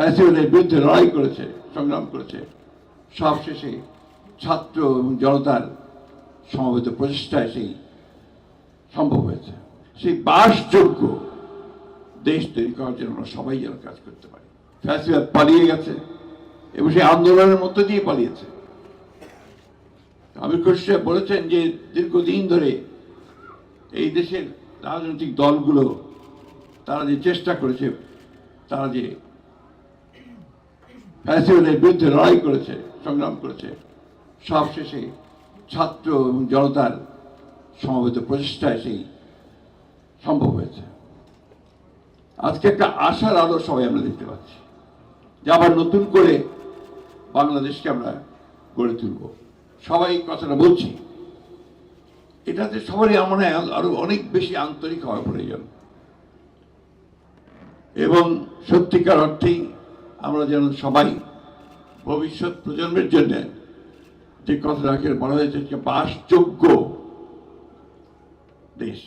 ফ্যাসিবাদের বিরুদ্ধে লড়াই করেছে, সংগ্রাম করেছে, সব শেষে ছাত্র এবং জনতার সমবেত প্রচেষ্টায় সেই সম্ভব হয়েছে। সেই বাসযোগ্য দেশ তৈরি করার জন্য আমরা সবাই যেন কাজ করতে পারি। ফ্যাসিবাদ পালিয়ে গেছে এবং সেই আন্দোলনের মধ্য দিয়ে পালিয়েছে। আমির খসরু সাহেব বলেছেন যে দীর্ঘদিন ধরে এই দেশের রাজনৈতিক দলগুলো তারা যে চেষ্টা করেছে, তারা যে ফ্যাসিবাদের বিরুদ্ধে লড়াই করেছে, সংগ্রাম করেছে, সব শেষে ছাত্র এবং জনতার সমবেত প্রচেষ্টায় সেই সম্ভব হয়েছে। আজকে একটা আশার আলো সবাই আমরা দেখতে পাচ্ছি যে আবার নতুন করে বাংলাদেশকে আমরা গড়ে তুলব। সবাই কথাটা বলছি, এটাতে সবারই আমার আরো অনেক বেশি আন্তরিক হওয়া প্রয়োজন এবং সত্যিকার অর্থেই আমরা যেন সবাই ভবিষ্যৎ প্রজন্মের জন্য যে কথাটাকে বলা হয়েছে যে বাসযোগ্য দেশ,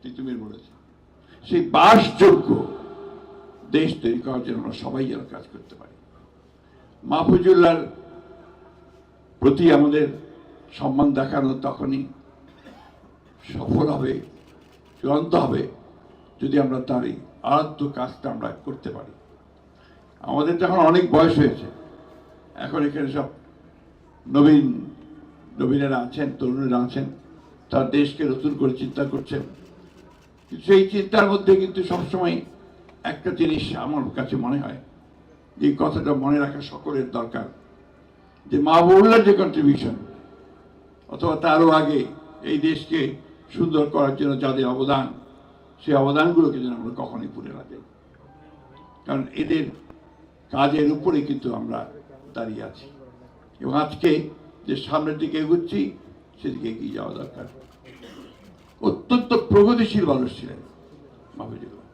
তিতুমির বলেছে, সেই বাসযোগ্য দেশ তৈরি করার জন্য আমরা সবাই যেন কাজ করতে পারি। মাহফুজুল্লাহর প্রতি আমাদের সম্মান দেখানো তখনই সফল হবে, চূড়ান্ত হবে যদি আমরা তার এই আরাধ্য কাজটা আমরা করতে পারি। আমাদের তো এখন অনেক বয়স হয়েছে, এখন এখানে সব নবীনেরা আছেন, তরুণেরা আছেন, তার দেশকে নতুন করে চিন্তা করছেন। সেই চিন্তার মধ্যে কিন্তু সবসময় একটা জিনিস আমার কাছে মনে হয় যে কথাটা মনে রাখা সকলের দরকার, যে মাহবুবুল্লাহর যে কন্ট্রিবিউশন অথবা তারও আগে এই দেশকে সুন্দর করার জন্য যাদের অবদান, সেই অবদানগুলোকে যেন আমরা কখনোই ভুলে না যাই। কারণ এদের কাজের উপরে কিন্তু আমরা দাঁড়িয়ে আছি এবং আজকে যে সামনের দিকে এগুচ্ছি সেদিকে এগিয়ে যাওয়া দরকার। অত্যন্ত প্রগতিশীল মানুষ ছিলেন মাহফুজুল্লাহ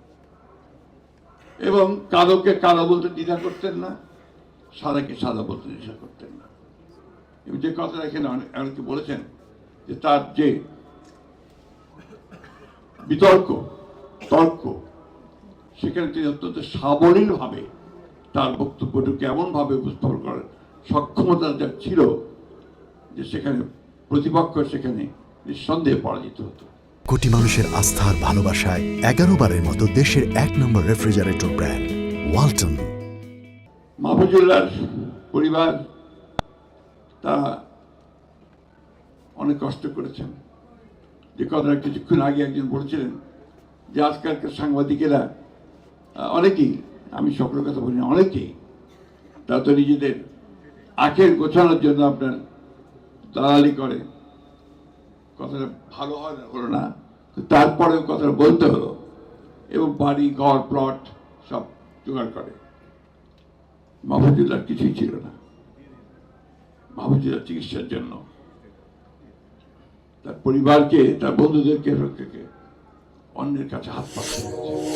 এবং কালোকে কালো বলতে দ্বিধা করতেন না, সাদাকে সাদা বলতে দ্বিধা করতেন না। এবং যে কথাটা এখানে অনেকে বলেছেন যে তার যে তর্ক সেখানে তিনি অত্যন্ত সাবলীলভাবে তার বক্তব্যটুকু এমনভাবে উপস্থাপন করার সক্ষমতা যা ছিল যে সেখানে প্রতিপক্ষ সেখানে নিঃসন্দেহে পরাজিত হতো। কোটি মানুষের আস্থার ভালোবাসায় 11 বারের মতো দেশের 1 নম্বর রেফ্রিজারেটর ব্র্যান্ড ওয়ালটন। মাহফুজুল্লাহর পরিবার তারা অনেক কষ্ট করেছেন। যে কথাটা কিছুক্ষণ আগে একজন বলেছিলেন যে আজকালকার সাংবাদিকেরা অনেকেই, আমি সকলের কথা বলি না, অনেকেই তারা তো নিজেদের আখের গোছানোর জন্য আপনার দালালি করে। কথাটা ভালো হয় না, হলো না, তারপরেও কথাটা বলতে হলো এবং বাড়ি ঘর প্লট সব জোগাড় করে। মাহফুজুল্লাহর কিছুই ছিল না। মাহফুজুল্লাহ চিকিৎসার জন্য তার পরিবারকে, তার বন্ধুদেরকে অন্যের কাছে হাত পাততে হয়েছে।